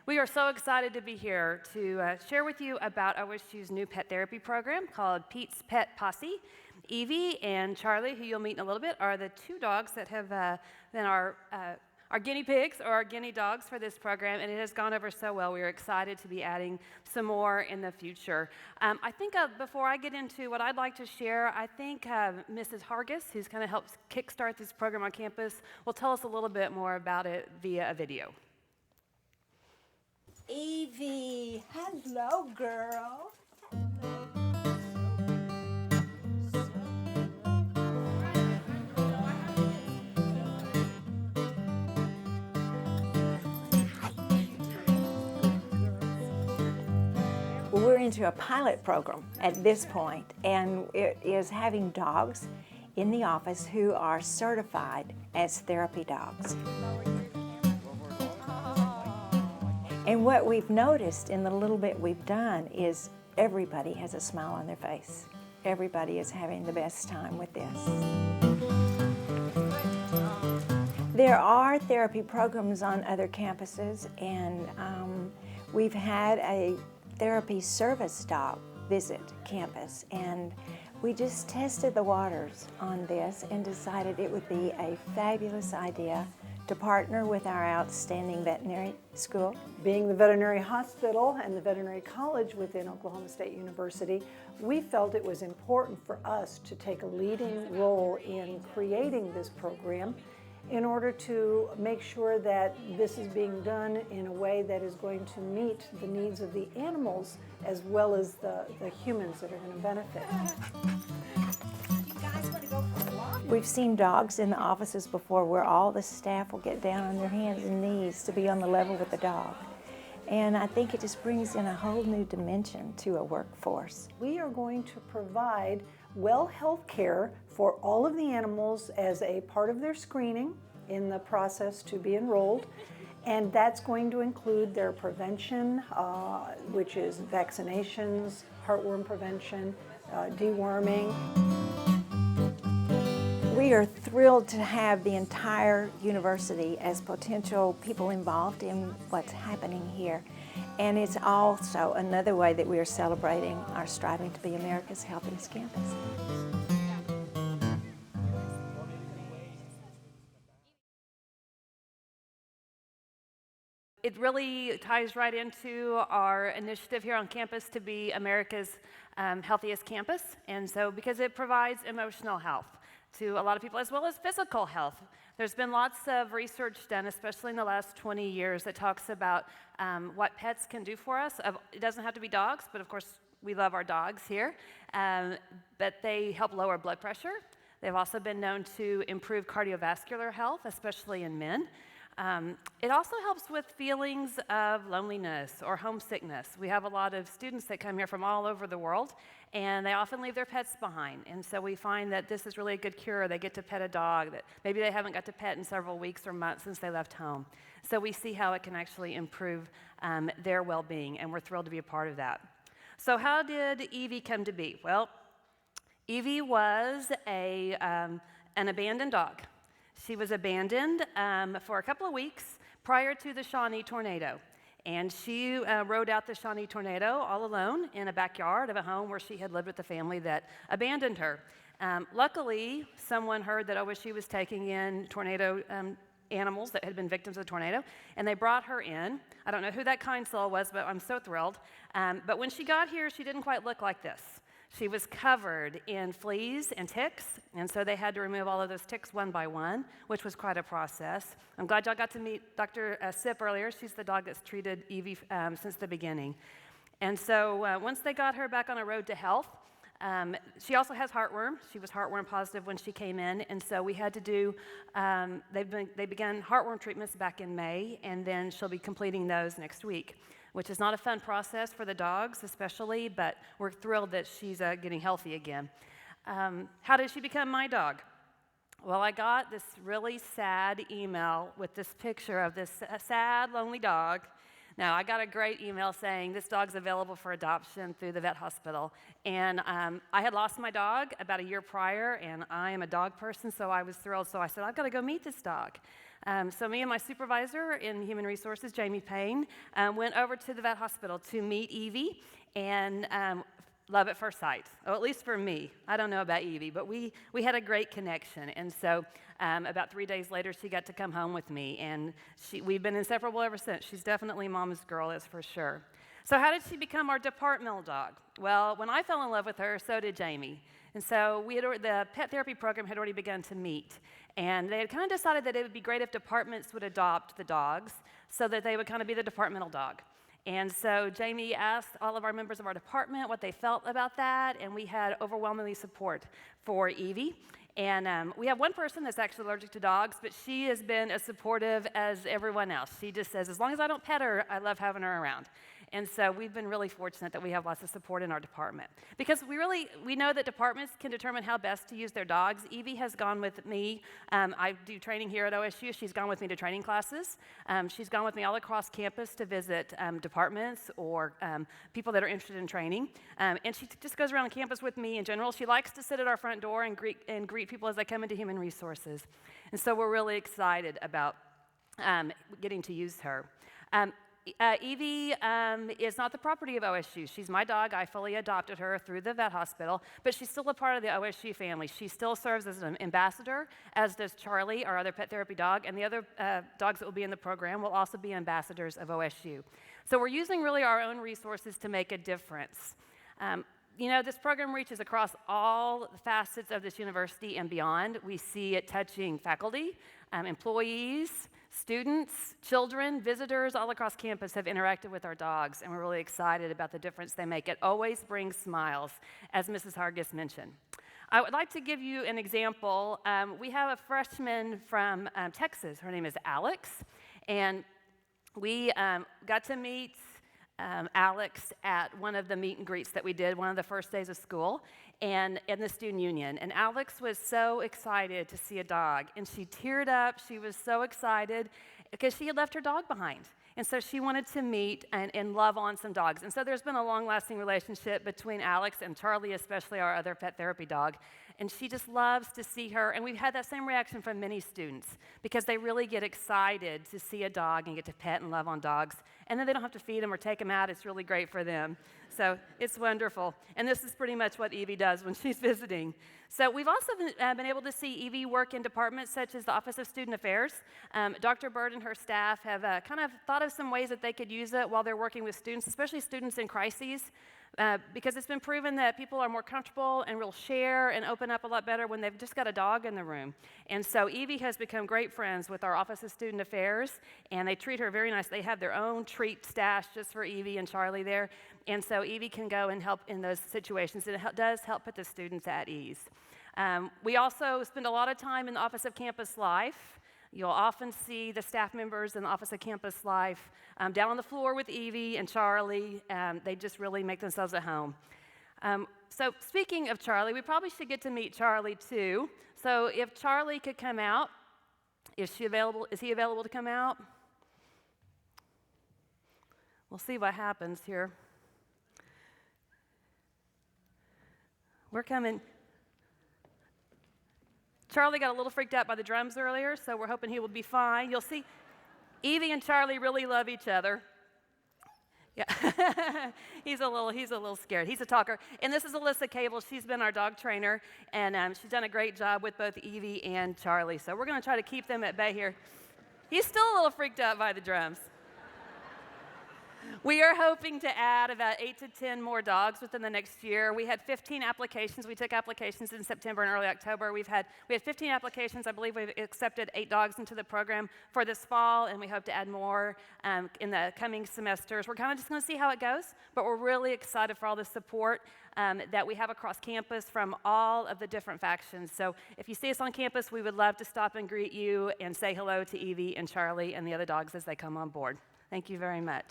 We are so excited to be here to share with you about OSU's new pet therapy program called Pete's Pet Posse. Evie and Charlie, who you'll meet in a little bit, are the two dogs that have been our guinea pigs or our guinea dogs for this program, and it has gone over so well. We are excited to be adding some more in the future. I think before I get into what I'd like to share, I think Mrs. Hargis, who's kind of helped kickstart this program on campus, will tell us a little bit more about it via a video. Evie, hello, girl. We're into a pilot program at this point, and it is having dogs in the office who are certified as therapy dogs. And what we've noticed in the little bit we've done is everybody has a smile on their face. Everybody is having the best time with this. There are therapy programs on other campuses, and we've had a therapy service dog visit campus, and we just tested the waters on this and decided it would be a fabulous idea to partner with our outstanding veterinary school. Being the veterinary hospital and the veterinary college within Oklahoma State University, we felt it was important for us to take a leading role in creating this program in order to make sure that this is being done in a way that is going to meet the needs of the animals as well as the humans that are going to benefit. We've seen dogs in the offices before where all the staff will get down on their hands and knees to be on the level with the dog. And I think it just brings in a whole new dimension to a workforce. We are going to provide well health care for all of the animals as a part of their screening in the process to be enrolled. And that's going to include their prevention, which is vaccinations, heartworm prevention, deworming. We are thrilled to have the entire university as potential people involved in what's happening here. And it's also another way that we are celebrating our striving to be America's healthiest campus. It really ties right into our initiative here on campus to be America's healthiest campus. And so because it provides emotional health to a lot of people, as well as physical health. There's been lots of research done, especially in the last 20 years, that talks about what pets can do for us. It doesn't have to be dogs, but of course, we love our dogs here. But they help lower blood pressure. They've also been known to improve cardiovascular health, especially in men. It also helps with feelings of loneliness or homesickness. We have a lot of students that come here from all over the world, and they often leave their pets behind. And so we find that this is really a good cure. They get to pet a dog that maybe they haven't got to pet in several weeks or months since they left home. So we see how it can actually improve their well-being, and we're thrilled to be a part of that. So how did Evie come to be? Well, Evie was an abandoned dog. She was abandoned for a couple of weeks prior to the Shawnee tornado. And she rode out the Shawnee tornado all alone in a backyard of a home where she had lived with a family that abandoned her. Luckily, someone heard that OSU was taking in tornado animals that had been victims of the tornado, and they brought her in. I don't know who that kind soul was, but I'm so thrilled. But when she got here, she didn't quite look like this. She was covered in fleas and ticks, and so they had to remove all of those ticks one by one, which was quite a process. I'm glad y'all got to meet Dr. Sip earlier. She's the dog that's treated Evie since the beginning. And so once they got her back on a road to health, she also has heartworm. She was heartworm positive when she came in, and so we had to do, they began heartworm treatments back in May, and then she'll be completing those next week, which is not a fun process for the dogs especially, but we're thrilled that she's getting healthy again. How did she become my dog? Well, I got this really sad email with this picture of this sad, lonely dog Now, I got a great email saying this dog's available for adoption through the vet hospital. And I had lost my dog about a year prior, and I am a dog person, so I was thrilled. So I said, I've got to go meet this dog. So me and my supervisor in Human Resources, Jamie Payne, went over to the vet hospital to meet Evie, and love at first sight, or at least for me. I don't know about Evie, but we had a great connection. And so about 3 days later, she got to come home with me, and we've been inseparable ever since. She's definitely Mama's girl, that's for sure. So how did she become our departmental dog? Well, when I fell in love with her, so did Jamie. And so the pet therapy program had already begun to meet, and they had kind of decided that it would be great if departments would adopt the dogs so that they would kind of be the departmental dog. And so Jamie asked all of our members of our department what they felt about that, and we had overwhelmingly support for Evie. And we have one person that's actually allergic to dogs, but she has been as supportive as everyone else. She just says, as long as I don't pet her, I love having her around. And so we've been really fortunate that we have lots of support in our department. Because we know that departments can determine how best to use their dogs. Evie has gone with me. I do training here at OSU. She's gone with me to training classes. She's gone with me all across campus to visit departments or people that are interested in training. And she just goes around campus with me in general. She likes to sit at our front door and greet people as they come into Human Resources. And so we're really excited about getting to use her. Evie is not the property of OSU. She's my dog. I fully adopted her through the vet hospital, but she's still a part of the OSU family. She still serves as an ambassador, as does Charlie, our other pet therapy dog, and the other dogs that will be in the program will also be ambassadors of OSU. So we're using really our own resources to make a difference. This program reaches across all facets of this university and beyond. We see it touching faculty, employees, students, children, visitors all across campus have interacted with our dogs, and we're really excited about the difference they make. It always brings smiles, as Mrs. Hargis mentioned. I would like to give you an example. We have a freshman from Texas. Her name is Alex, and we got to meet Alex at one of the meet and greets that we did, one of the first days of school, and in the student union. And Alex was so excited to see a dog, and she teared up. She was so excited because she had left her dog behind. And so she wanted to meet and love on some dogs. And so there's been a long-lasting relationship between Alex and Charlie, especially our other pet therapy dog. And she just loves to see her. And we've had that same reaction from many students because they really get excited to see a dog and get to pet and love on dogs. And then they don't have to feed them or take them out. It's really great for them. So it's wonderful. And this is pretty much what Evie does when she's visiting. So we've also been able to see Evie work in departments such as the Office of Student Affairs. Dr. Bird and her staff have kind of thought of some ways that they could use it while they're working with students, especially students in crises, because it's been proven that people are more comfortable and will share and open up a lot better when they've just got a dog in the room. And so Evie has become great friends with our Office of Student Affairs, and they treat her very nice. They have their own treat stash just for Evie and Charlie there. And so Evie can go and help in those situations, and it does help put the students at ease. We also spend a lot of time in the Office of Campus Life. You'll often see the staff members in the Office of Campus Life down on the floor with Evie and Charlie. They just really make themselves at home. So speaking of Charlie, we probably should get to meet Charlie too. So if Charlie could come out, is he available to come out? We'll see what happens here. We're coming. Charlie got a little freaked out by the drums earlier, so we're hoping he will be fine. You'll see Evie and Charlie really love each other. Yeah, he's a little scared. He's a talker. And this is Alyssa Cable. She's been our dog trainer, and she's done a great job with both Evie and Charlie. So we're going to try to keep them at bay here. He's still a little freaked out by the drums. We are hoping to add about 8 to 10 more dogs within the next year. We had 15 applications. We took applications in September and early October. We had 15 applications. I believe we've accepted 8 dogs into the program for this fall, and we hope to add more in the coming semesters. We're kind of just going to see how it goes, but we're really excited for all the support that we have across campus from all of the different factions. So if you see us on campus, we would love to stop and greet you and say hello to Evie and Charlie and the other dogs as they come on board. Thank you very much.